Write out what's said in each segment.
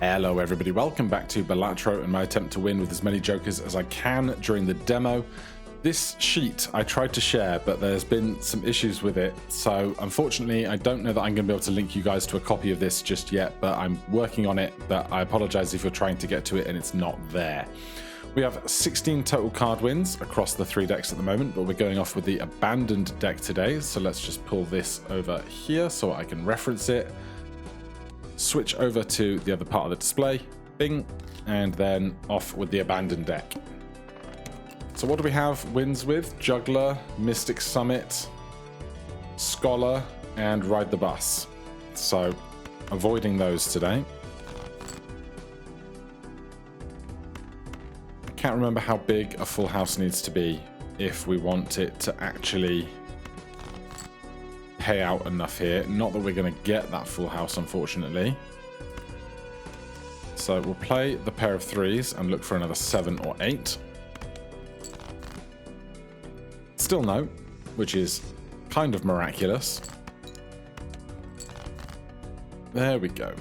Hello everybody, welcome back to Balatro and my attempt to win with as many jokers as I can during the demo. This sheet I tried to share, but there's been some issues with it, so unfortunately I don't know that I'm going to be able to link you guys to a copy of this just yet, but I'm working on it. But I apologize if you're trying to get to it and it's not there. We have 16 total card wins across the 3 decks at the moment, but we're going off with the abandoned deck today, so let's just pull this over here so I can reference it. Switch over to the other part of the display, bing, and then off with the abandoned deck. So what do we have wins with? Juggler, Mystic Summit, Scholar, and Ride the Bus. So avoiding those today. I can't remember how big a full house needs to be if we want it to actually pay out enough here. Not that we're going to get that full house, unfortunately. So we'll play the pair of 3s and look for another 7 or 8. Still no, which is kind of miraculous. There we go.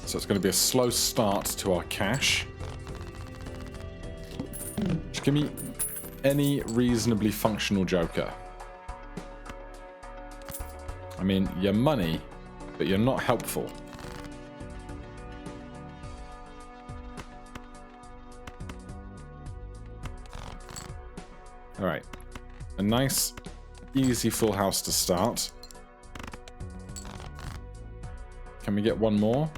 So it's going to be a slow start to our cash. Just give me any reasonably functional joker. I mean, you're money, but you're not helpful. All right, a nice, easy full house to start. Can we get one more?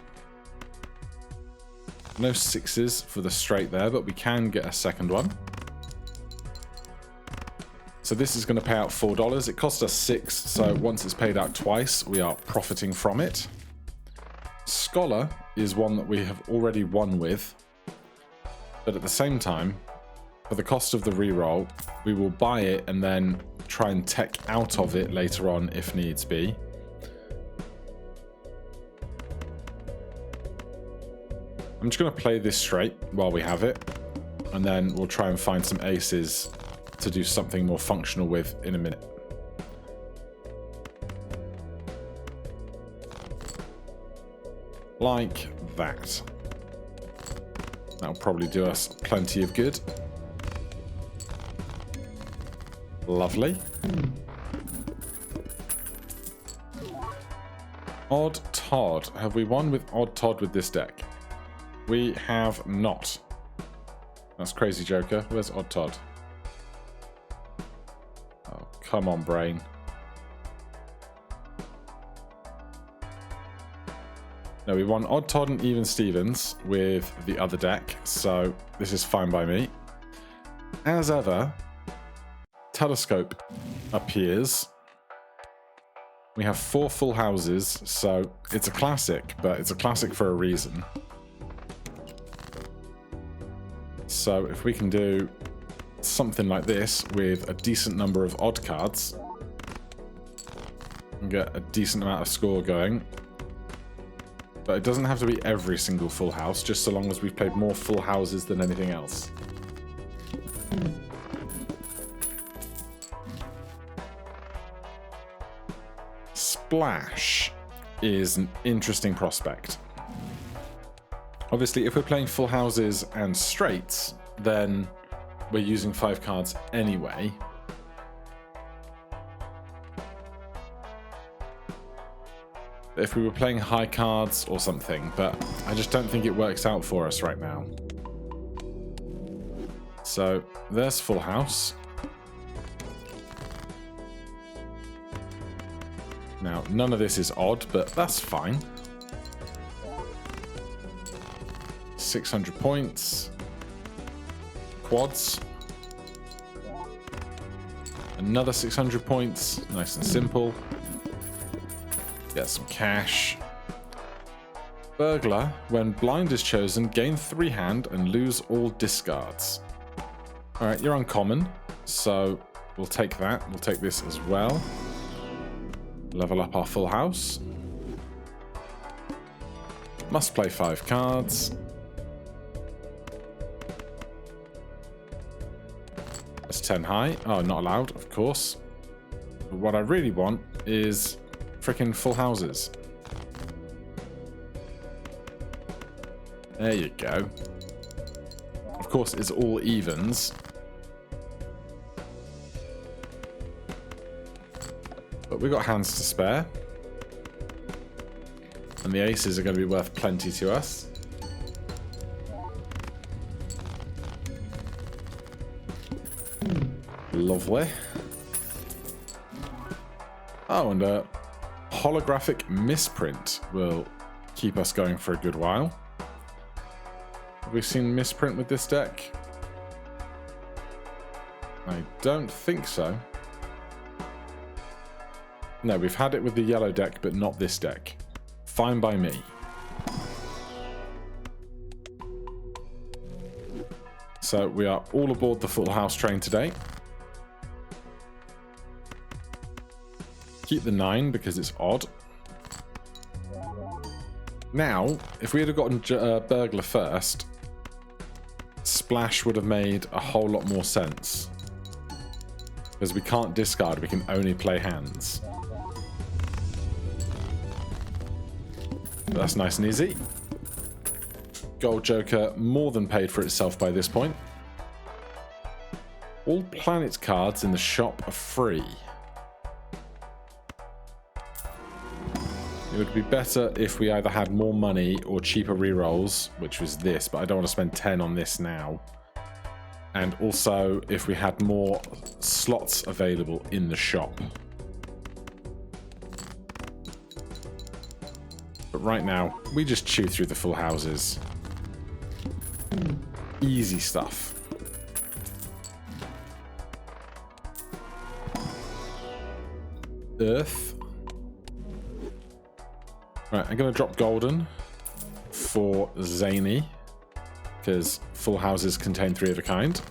No 6s for the straight there, but we can get a second one. So this is going to pay out $4. It cost us 6, so once it's paid out twice, we are profiting from it. Scholar is one that we have already won with, but at the same time, for the cost of the reroll, we will buy it and then try and tech out of it later on if needs be. I'm just going to play this straight while we have it, and then we'll try and find some aces to do something more functional with in a minute. Like that. That'll probably do us plenty of good. Lovely. Odd Todd. Have we won with Odd Todd with this deck? We have not. That's crazy, Joker. Where's Odd Todd? Oh, come on, brain. No, we won Odd Todd and Even Stevens with the other deck, so this is fine by me. As ever, Telescope appears. We have 4 full houses, so it's a classic, but it's a classic for a reason. So if we can do something like this with a decent number of odd cards and get a decent amount of score going. But it doesn't have to be every single full house, just so long as we've played more full houses than anything else. Splash is an interesting prospect. Obviously, if we're playing full houses and straights, then we're using 5 cards anyway. If we were playing high cards or something, but I just don't think it works out for us right now. So there's full house. Now, none of this is odd, but that's fine. 600 points. Quads. Another 600 points. Nice and simple. Get some cash. Burglar. When blind is chosen, gain 3 hand and lose all discards. Alright, you're uncommon, so we'll take that. We'll take this as well. Level up our full house. Must play 5 cards. That's 10 high. Oh, not allowed, of course. But what I really want is freaking full houses. There you go. Of course, it's all evens. But we've got hands to spare. And the aces are going to be worth plenty to us. Lovely. Oh, and a holographic misprint will keep us going for a good while. Have we seen misprint with this deck? I don't think so. No, we've had it with the yellow deck, but not this deck. Fine by me. So we are all aboard the full house train today. Keep the 9 because it's odd. Now, if we had gotten Burglar first, Splash would have made a whole lot more sense. Because we can't discard, we can only play hands. But that's nice and easy. Gold Joker more than paid for itself by this point. All planet cards in the shop are free. It would be better if we either had more money or cheaper rerolls, which was this, but I don't want to spend 10 on this now. And also if we had more slots available in the shop. But right now, we just chew through the full houses. Easy stuff. Earth. Right, I'm going to drop Golden for Zany, because full houses contain 3 of a kind.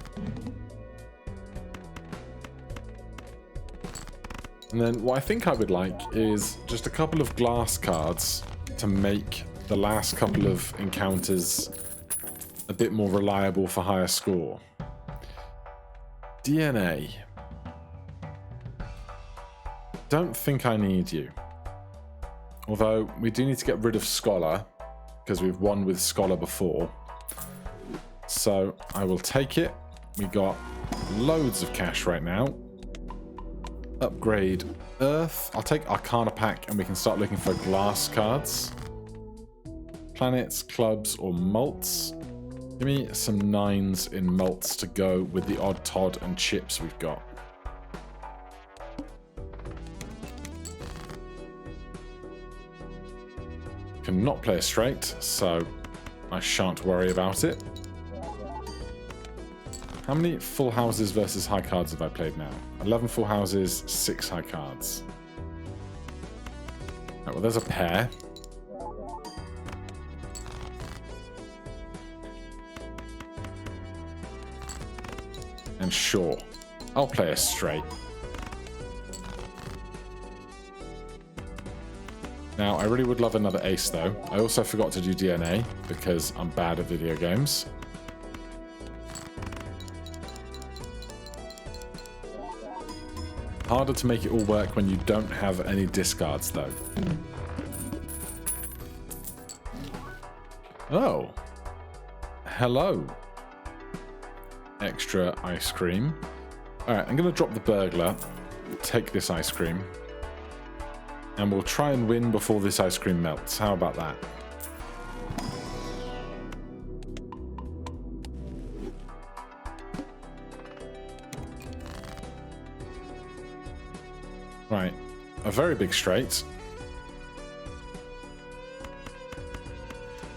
And then what I think I would like is just a couple of glass cards to make the last couple of encounters a bit more reliable for higher score. DNA. Don't think I need you. Although, we do need to get rid of Scholar, because we've won with Scholar before. So, I will take it. We got loads of cash right now. Upgrade Earth. I'll take Arcana Pack, and we can start looking for glass cards. Planets, clubs, or malts. Give me some 9s in malts to go with the odd Todd and chips we've got. Cannot play a straight, so I shan't worry about it. How many full houses versus high cards have I played now? 11 full houses, 6 high cards. Right, well, there's a pair. And sure, I'll play a straight. Now, I really would love another ace, though. I also forgot to do DNA, because I'm bad at video games. Harder to make it all work when you don't have any discards, though. Oh. Hello. Extra ice cream. Alright, I'm going to drop the burglar, take this ice cream, and we'll try and win before this ice cream melts. How about that? Right, a very big straight.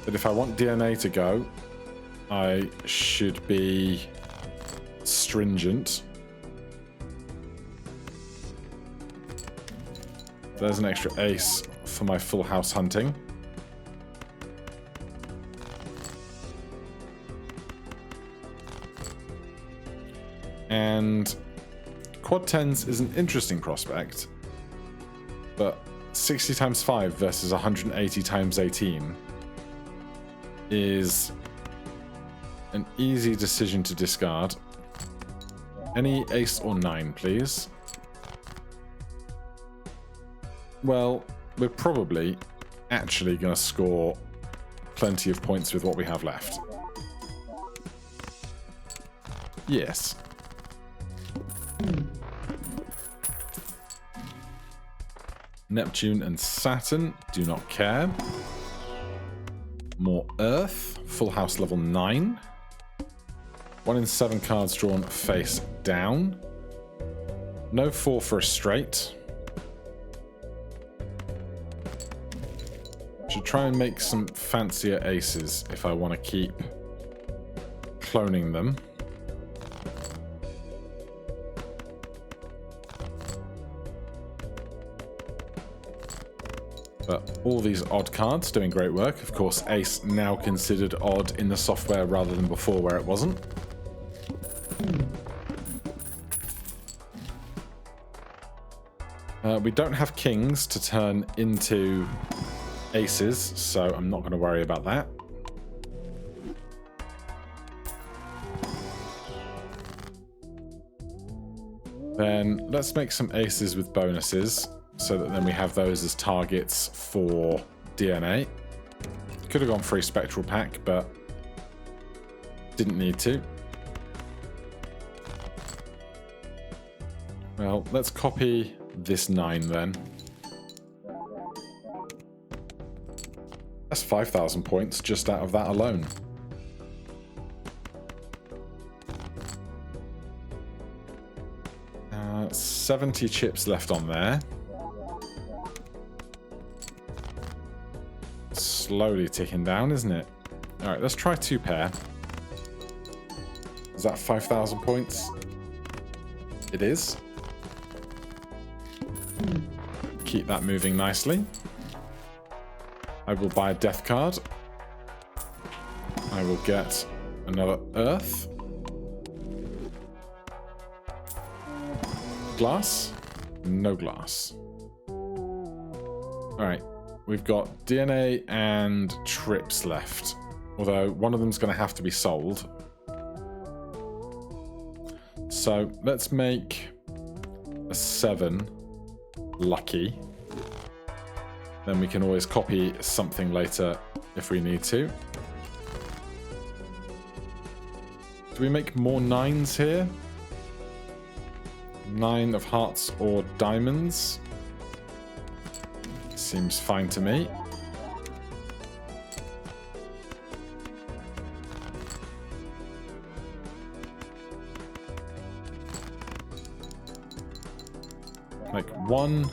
But if I want DNA to go, I should be stringent. There's an extra ace for my full house hunting. And quad 10s is an interesting prospect, but 60 times 5 versus 180 times 18 is an easy decision to discard. Any ace or 9, please. Well, we're probably actually going to score plenty of points with what we have left. Yes. Neptune and Saturn, do not care. More Earth, full house level 9. 1 in 7 cards drawn face down. No 4 for a straight. Should try and make some fancier aces if I want to keep cloning them. But all these odd cards doing great work. Of course, ace now considered odd in the software rather than before where it wasn't. We don't have kings to turn into aces, so I'm not going to worry about that. Then let's make some aces with bonuses, so that then we have those as targets for DNA. Could have gone free spectral pack, but didn't need to. Well, let's copy this 9 then. That's 5,000 points just out of that alone. Uh, 70 chips left on there. Slowly ticking down, isn't it? Alright, let's try 2 pair. Is that 5,000 points? It is. Keep that moving nicely. I will buy a death card. I will get another Earth. Glass? No glass. Alright, we've got DNA and trips left. Although one of them's going to have to be sold. So let's make a 7 lucky. Then we can always copy something later if we need to. Do we make more 9s here? 9 of hearts or diamonds? Seems fine to me. Like 1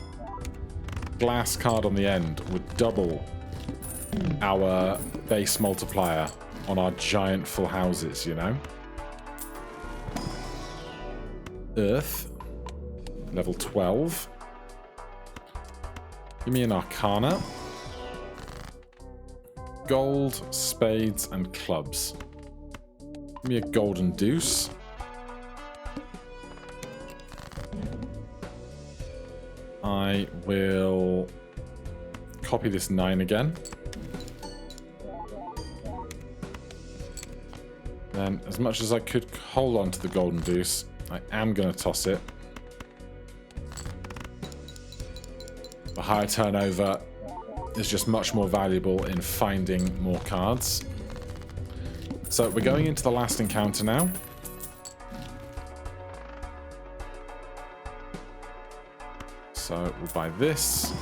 glass card on the end would double our base multiplier on our giant full houses, you know? Earth, level 12. Give me an Arcana. Gold, spades, and clubs. Give me a golden deuce. I will copy this 9 again. Then, as much as I could hold on to the golden deuce, I am going to toss it. The higher turnover is just much more valuable in finding more cards. So we're going into the last encounter now. So we'll buy this.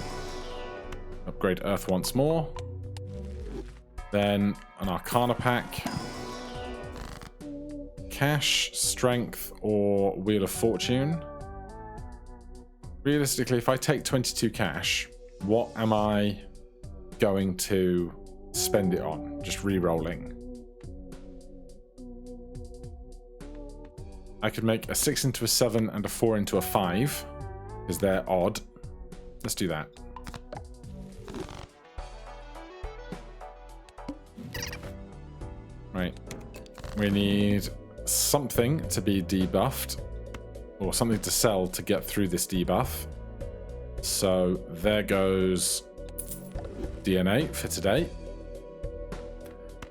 Upgrade Earth once more. Then an Arcana pack. Cash, Strength, or Wheel of Fortune. Realistically, if I take 22 cash, what am I going to spend it on? Just re-rolling. I could make a 6 into a 7 and a 4 into a 5, because they're odd. Let's do that. Right. We need something to be debuffed, or something to sell to get through this debuff. So there goes DNA for today.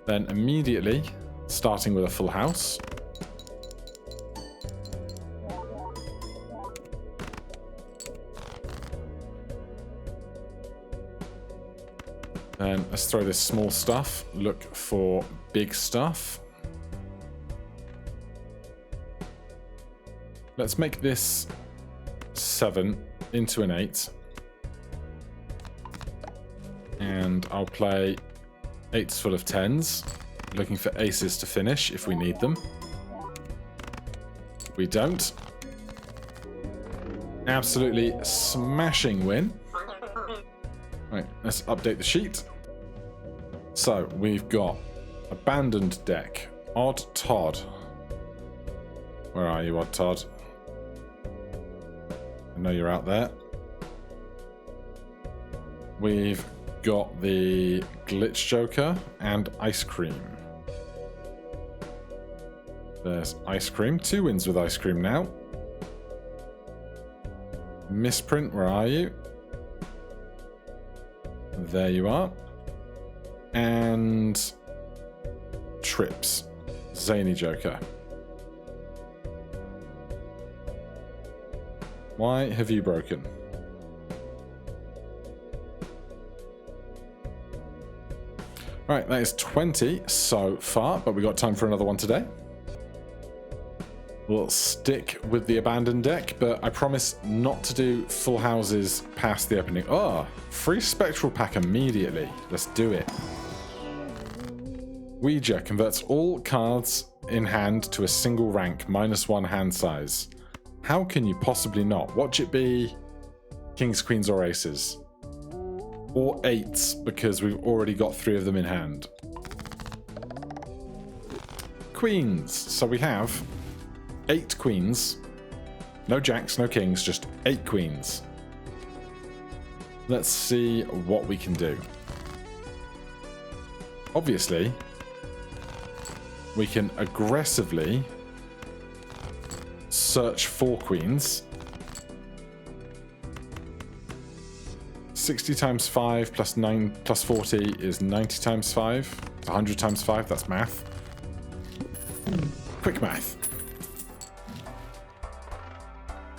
Then immediately, starting with a full house. Then let's throw this small stuff. Look for big stuff. Let's make this 7 into an 8. And I'll play 8s full of 10s. Looking for aces to finish if we need them. We don't. Absolutely smashing win. Right, let's update the sheet. So we've got abandoned deck. Odd Todd. Where are you, Odd Todd? I know you're out there. We've got the Glitch Joker and Ice Cream. There's Ice Cream. 2 wins with Ice Cream now. Misprint, where are you? There you are. And Trips. Zany Joker. Why have you broken? Right, that is 20 so far, but we got time for another one today. We'll stick with the abandoned deck, but I promise not to do full houses past the opening. Oh, free Spectral Pack immediately. Let's do it. Ouija converts all cards in hand to a single rank, -1 hand size. How can you possibly not? Watch it be kings, queens, or aces. Or 8s, because we've already got 3 of them in hand. Queens. So we have 8 queens. No jacks, no kings, just 8 queens. Let's see what we can do. Obviously, we can aggressively search for queens. 60 times 5 plus 9 plus 40 is 90 times 5. 100 times 5, that's math. Quick math.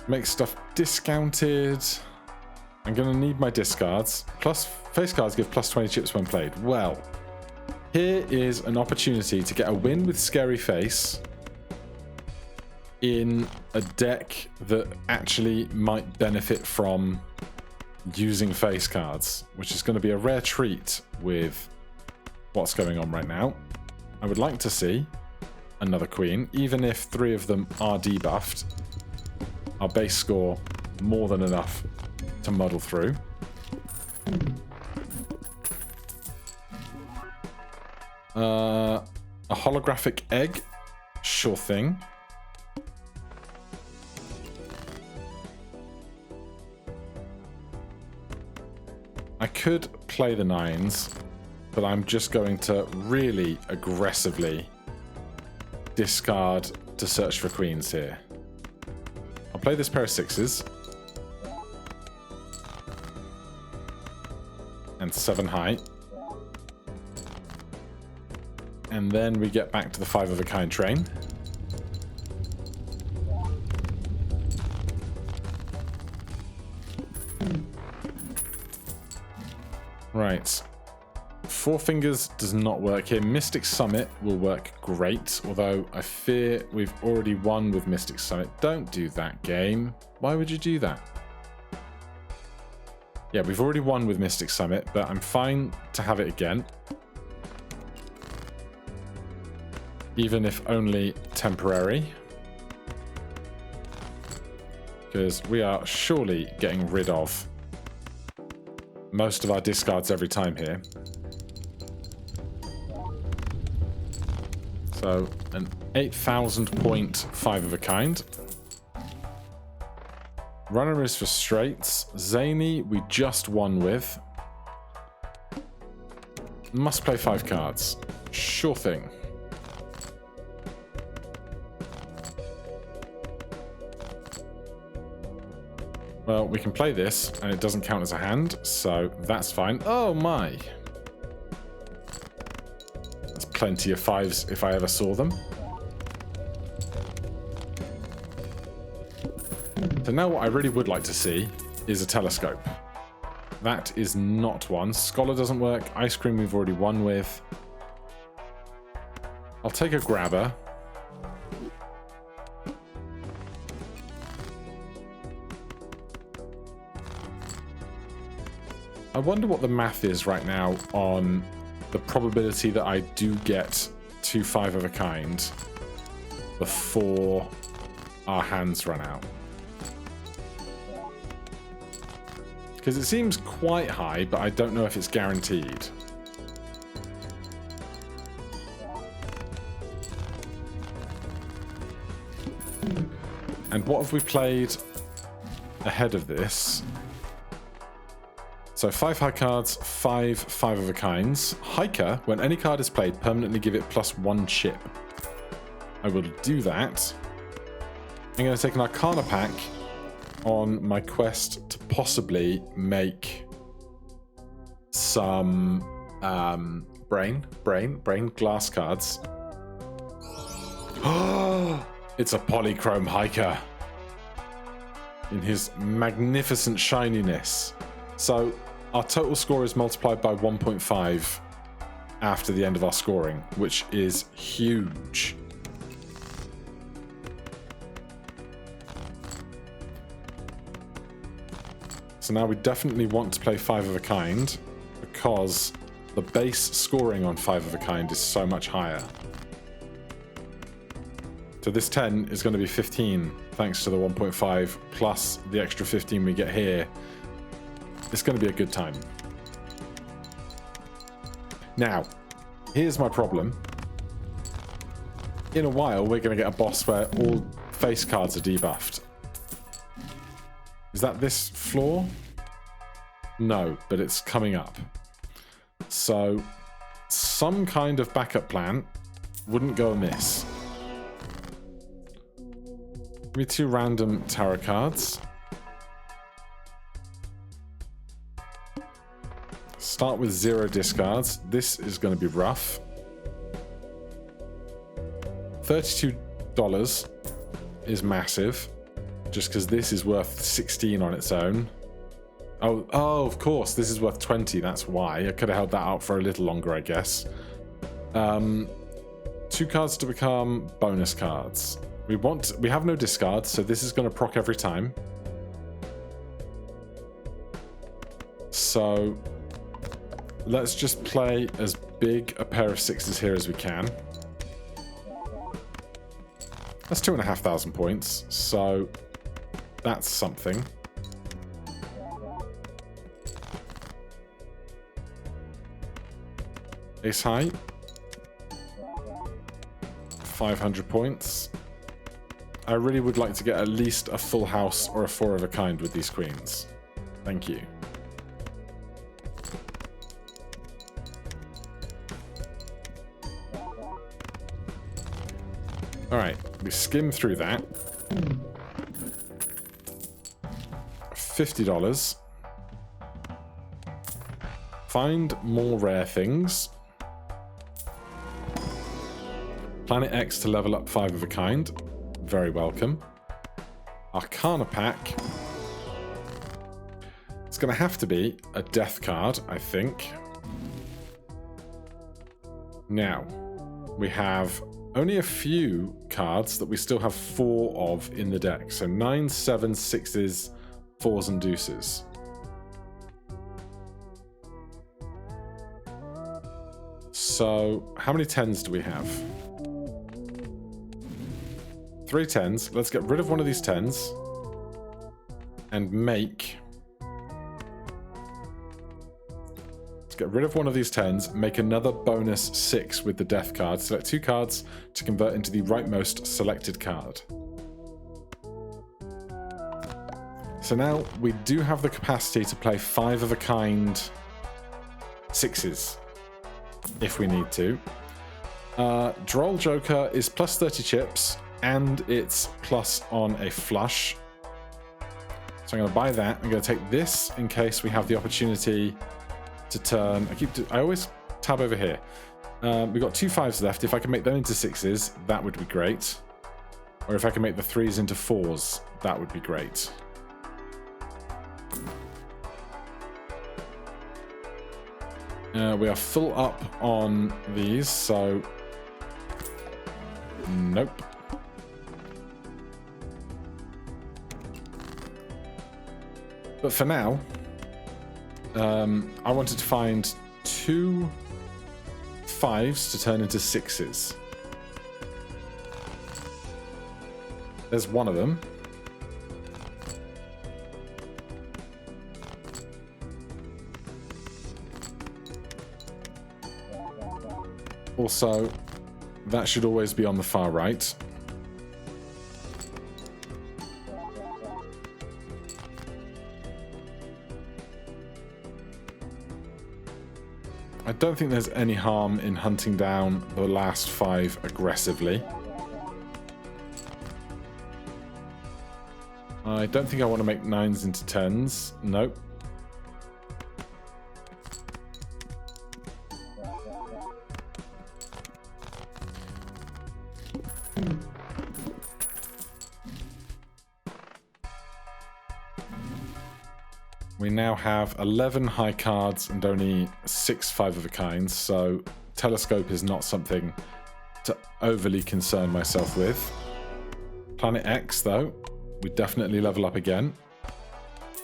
Make stuff discounted. I'm going to need my discards. Plus, face cards give plus 20 chips when played. Well, here is an opportunity to get a win with Scary Face in a deck that actually might benefit from using face cards, which is going to be a rare treat with what's going on right now. I would like to see another queen, even if 3 of them are debuffed. Our base score more than enough to muddle through. A holographic egg, sure thing. I could play the 9s, but I'm just going to really aggressively discard to search for queens here. I'll play this pair of 6s. And 7 high. And then we get back to the 5 of a kind train. Right. 4 fingers does not work here. Mystic Summit will work great, although I fear we've already won with Mystic Summit. Don't do that, game. Why would you do that? Yeah, we've already won with Mystic Summit, but I'm fine to have it again. Even if only temporary. Because we are surely getting rid of most of our discards every time here. So an 8,000 point 5 of a kind. Runner is for straights. Zany we just won with. Must play 5 cards. Sure thing. Well, we can play this, and it doesn't count as a hand, so that's fine. Oh my! That's plenty of 5s if I ever saw them. So now what I really would like to see is a telescope. That is not one. Scholar doesn't work. Ice cream we've already won with. I'll take a grabber. I wonder what the math is right now on the probability that I do get 2 5 of a kind before our hands run out. Because it seems quite high, but I don't know if it's guaranteed. And what have we played ahead of this? So 5 high cards, 5 5 of a kinds. Hiker, when any card is played, permanently give it +1 chip. I will do that. I'm going to take an Arcana pack on my quest to possibly make some brain glass cards. It's a polychrome hiker in his magnificent shininess. So our total score is multiplied by 1.5 after the end of our scoring, which is huge. So now we definitely want to play 5 of a kind because the base scoring on 5 of a kind is so much higher. So this 10 is going to be 15 thanks to the 1.5 plus the extra 15 we get here. It's going to be a good time. Now, here's my problem. In a while, we're going to get a boss where all face cards are debuffed. Is that this floor? No, but it's coming up. So, some kind of backup plan wouldn't go amiss. Give me 2 random tarot cards. Start with 0 discards. This is going to be rough. $32 is massive, just because this is worth 16 on its own. Oh, of course, this is worth 20. That's why. I could have held that out for a little longer, I guess. 2 cards to become bonus cards. We have no discards, so this is going to proc every time. So let's just play as big a pair of 6s here as we can. That's 2,500 points, so that's something. Ace high. 500 points. I really would like to get at least a full house or a 4 of a kind with these queens. Thank you. Alright, we skim through that. $50. Find more rare things. Planet X to level up 5 of a kind. Very welcome. Arcana pack. It's going to have to be a death card, I think. Now, we have only a few cards that we still have 4 of in the deck. So 9, 7, 6s, 4s and deuces. So how many 10s do we have? 3 10s. Let's get rid of one of these 10s and make... Let's get rid of one of these 10s, make another bonus 6 with the death card. Select 2 cards to convert into the rightmost selected card. So now we do have the capacity to play 5 of a kind 6s if we need to. Droll Joker is plus 30 chips and it's plus on a flush. So I'm going to buy that. I'm going to take this in case we have the opportunity to turn. I always tab over here. We've got 2 5s left. If I can make them into 6s, that would be great. Or if I can make the 3s into 4s, that would be great. We are full up on these, so nope. But for now, I wanted to find 2 5s to turn into 6s. There's one of them. Also, that should always be on the far right. I don't think there's any harm in hunting down the last 5 aggressively. I don't think I want to make 9s into 10s. Nope. We now have 11 high cards and only 6 5-of-a-kinds, so telescope is not something to overly concern myself with. Planet X, though, we definitely level up again.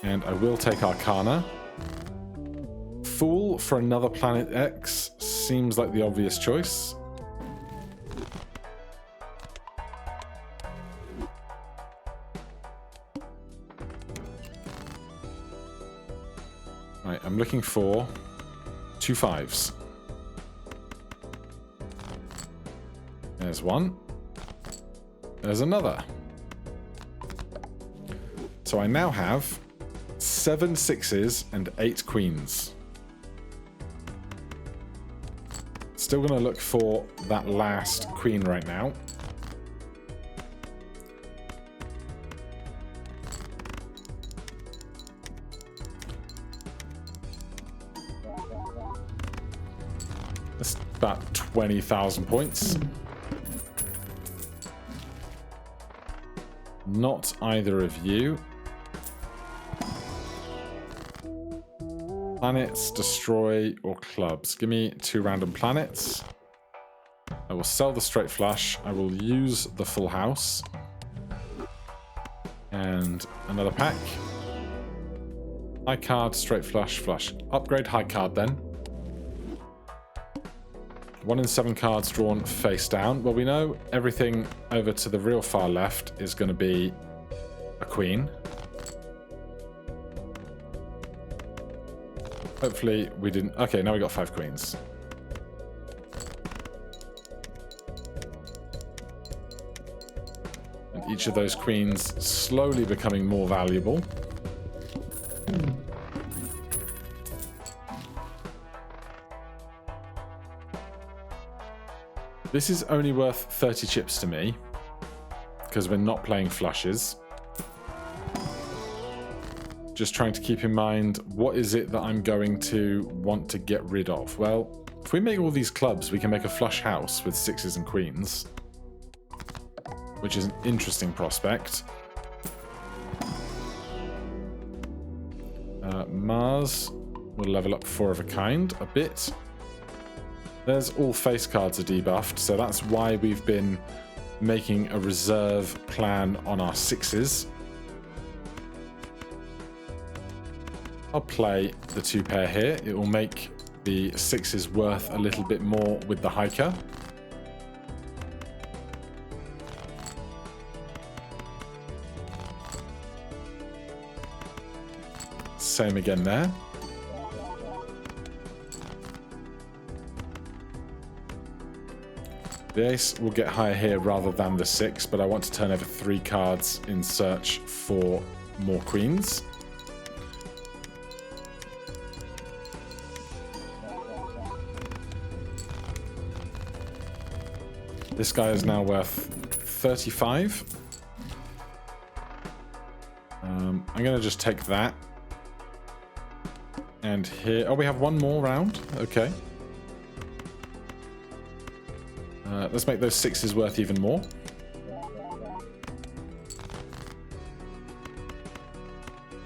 And I will take Arcana. Fool for another Planet X seems like the obvious choice. Right, I'm looking for 2 5s. There's one. There's another. So I now have 7 6s and 8 queens. Still going to look for that last queen right now. That's about 20,000 points. Not either of you. Planets, destroy, or clubs. Give me 2 random planets. I will sell the straight flush. I will use the full house. And another pack. High card, straight flush, flush. Upgrade high card then. 1 in 7 cards drawn face down. Well, we know everything over to the real far left is going to be a queen. Hopefully we didn't... Okay, now we got 5 queens. And each of those queens slowly becoming more valuable. This is only worth 30 chips to me, because we're not playing flushes. Just trying to keep in mind, what is it that I'm going to want to get rid of? Well, if we make all these clubs, we can make a flush house with 6s and queens, which is an interesting prospect. Mars will level up 4-of-a-kind a bit. There's all face cards are debuffed, so that's why we've been making a reserve plan on our 6s. I'll play the 2 pair here. It will make the 6s worth a little bit more with the hiker. Same again there. The ace will get higher here rather than the 6, but I want to turn over 3 cards in search for more queens. This guy is now worth 35. I'm going to just take that. And here... Oh, we have one more round. Okay. Let's make those 6s worth even more.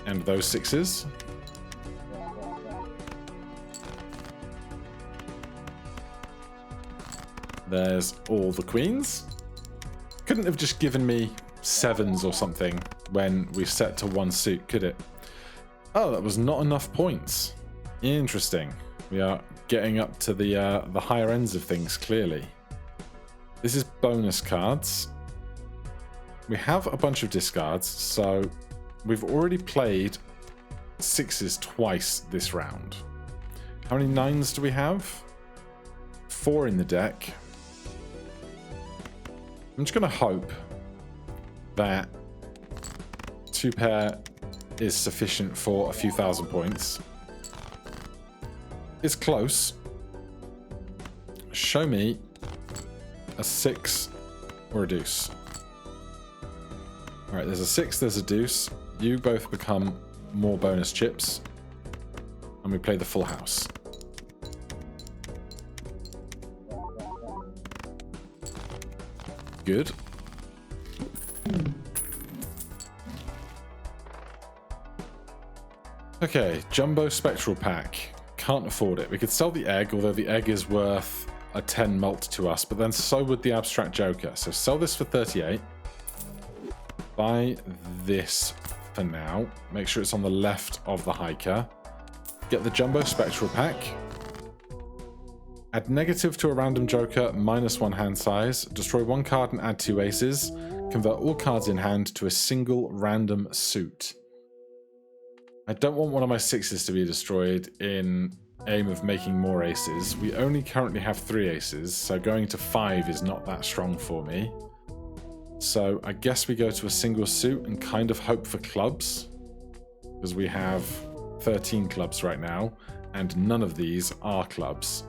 And those 6s. There's all the queens. Couldn't have just given me 7s or something when we set to 1 suit, could it? Oh, that was not enough points. Interesting. We are getting up to the higher ends of things, clearly. This is bonus cards. We have a bunch of discards, so we've already played 6s twice this round. How many 9s do we have? 4 in the deck. I'm just going to hope that 2 pair is sufficient for a few thousand points. It's close. Show me a 6 or a deuce. Alright, there's a 6, there's a deuce. You both become more bonus chips. And we play the full house. Good. Okay, Jumbo Spectral Pack. Can't afford it. We could sell the egg, although the egg is worth a 10 mult to us, but then so would the Abstract Joker. So sell this for 38. Buy this for now. Make sure it's on the left of the hiker. Get the Jumbo Spectral Pack. Add negative to a random joker, -1 hand size. Destroy 1 card and add 2 aces. Convert all cards in hand to a single random suit. I don't want one of my 6s to be destroyed in aim of making more aces. We only currently have 3 aces, so going to 5 is not that strong for me. So I guess we go to a single suit and kind of hope for clubs, because we have 13 clubs right now, and none of these are clubs.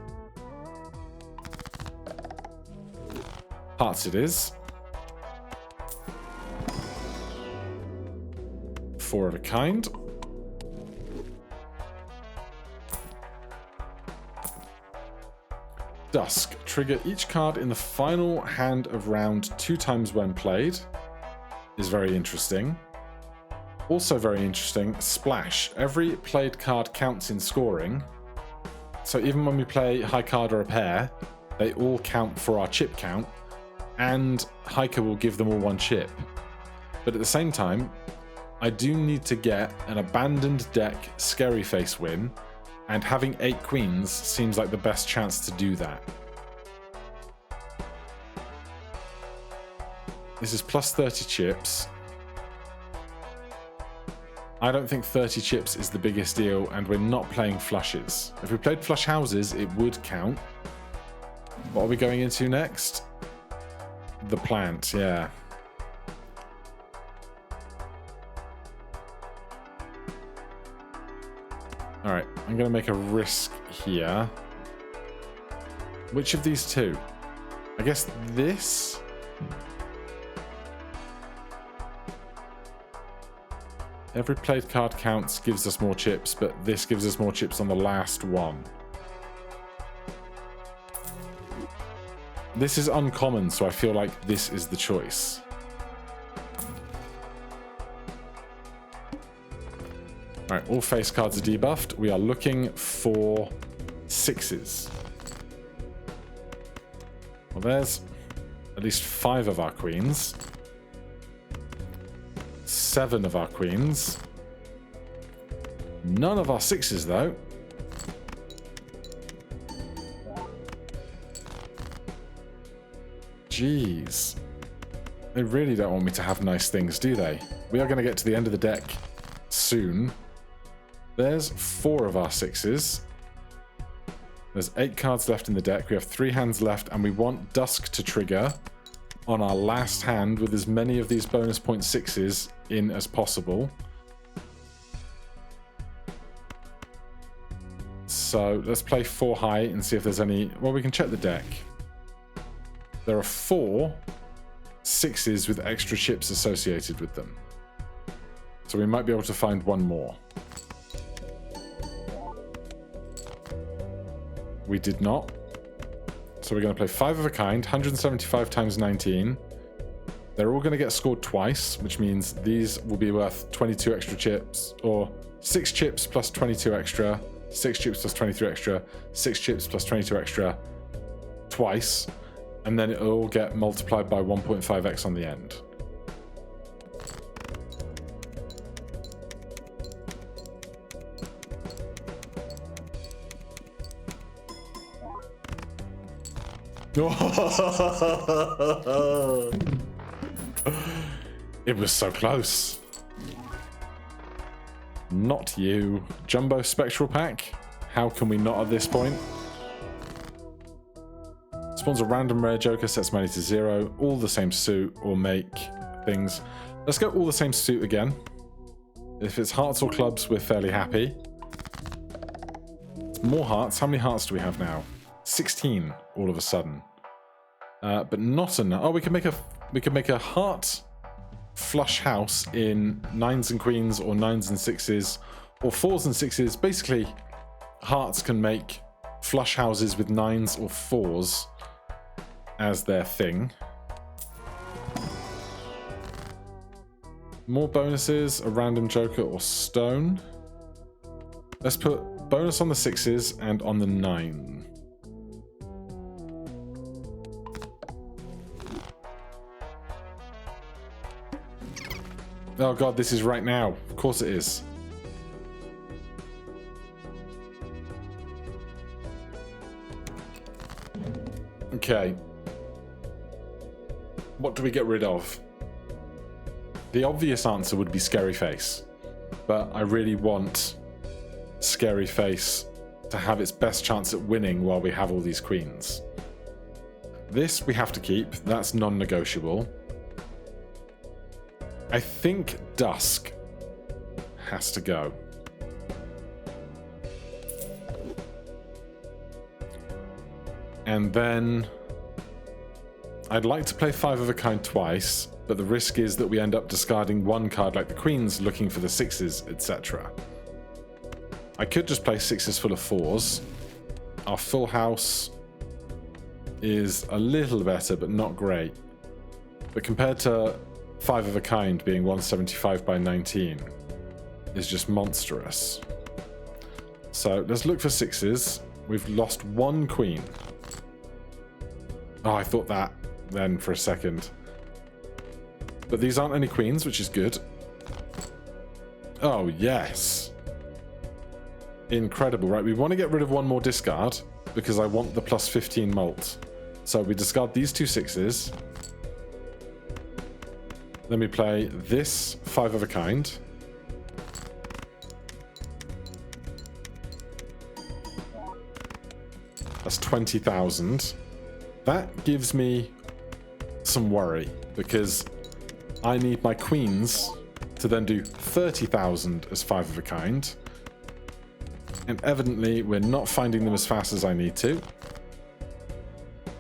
Hearts it is. 4 of a kind. Dusk. Trigger each card in the final hand of round 2 times when played. Is very interesting. Also very interesting, Splash. Every played card counts in scoring. So even when we play high card or a pair, they all count for our chip count, and Hiker will give them all 1 chip. But at the same time, I do need to get an abandoned deck Scary Face win, and having 8 queens seems like the best chance to do that. This is plus 30 chips. I don't think 30 chips is the biggest deal, and we're not playing flushes. If we played flush houses, it would count. What are we going into next? The plant, yeah. Alright, I'm going to make a risk here. Which of these 2? I guess this? Every played card counts, gives us more chips, but this gives us more chips on the last one. This is uncommon, so I feel like this is the choice. Alright, all face cards are debuffed. We are looking for 6s. Well, there's at least 5 of our queens. 7 of our queens. None of our 6s, though. Jeez. They really don't want me to have nice things, do they? We are going to get to the end of the deck soon. There's 4 of our 6s. There's 8 cards left in the deck. We have 3 hands left, and we want Dusk to trigger on our last hand with as many of these bonus point 6s in as possible. So let's play 4 high and see if there's any... Well, we can check the deck. There are 4 6s with extra chips associated with them. So we might be able to find 1 more. We did not. So we're going to play 5 of a kind, 175 times 19. They're all going to get scored twice, which means these will be worth 22 extra chips, or 6 chips plus 22 extra, 6 chips plus 23 extra, 6 chips plus 22 extra, twice. and then it'll all get multiplied by 1.5x on the end. It was so close. Not you. Jumbo Spectral Pack. How can we not at this point? Spawns a random rare joker, sets money to 0. All the same suit or make things. Let's go all the same suit again. If it's hearts or clubs, we're fairly happy. More hearts. How many hearts do we have now? 16 all of a sudden. But not enough. Oh, we can make a heart flush house in 9s and queens, or 9s and 6s, or 4s and 6s. Basically, hearts can make flush houses with 9s or 4s as their thing. More bonuses, a random joker or stone. Let's put bonus on the 6s and on the 9. Oh god, this is right now. Of course it is. Okay. What do we get rid of? The obvious answer would be Scary Face, but I really want Scary Face to have its best chance at winning while we have all these queens. This we have to keep. That's non-negotiable. I think Dusk has to go. And then I'd like to play 5 of a kind twice, but the risk is that we end up discarding one card like the queens, looking for the 6s, etc. I could just play 6s full of 4s. Our full house is a little better, but not great. But compared to 5 of a kind being 175 by 19 is just monstrous. So let's look for 6s. We've lost one queen. Oh, I thought that then for a second. But these aren't any queens, which is good. Oh, yes. Incredible. Right, we want to get rid of one more discard because I want the plus 15 mult. So we discard these 2 6s. Then we play this 5 of a kind. That's 20,000. That gives me some worry because I need my queens to then do 30,000 as 5 of a kind. And evidently we're not finding them as fast as I need to.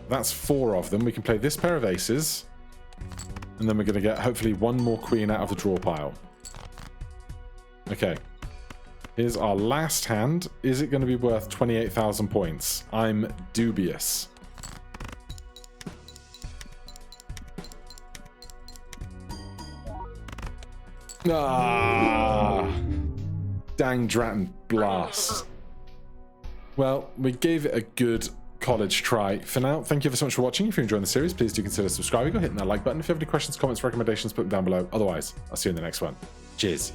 That's 4 of them. We can play this pair of aces. And then we're going to get hopefully one more queen out of the draw pile. Okay. Here's our last hand. Is it going to be worth 28,000 points? I'm dubious. Ah! Dang Dratton Blast. Well, we gave it a good college try. For now, thank you ever so much for watching. If you're enjoying the series, please do consider subscribing or hitting that like button. If you have any questions, comments, recommendations, put them down below. Otherwise, I'll see you in the next one. Cheers.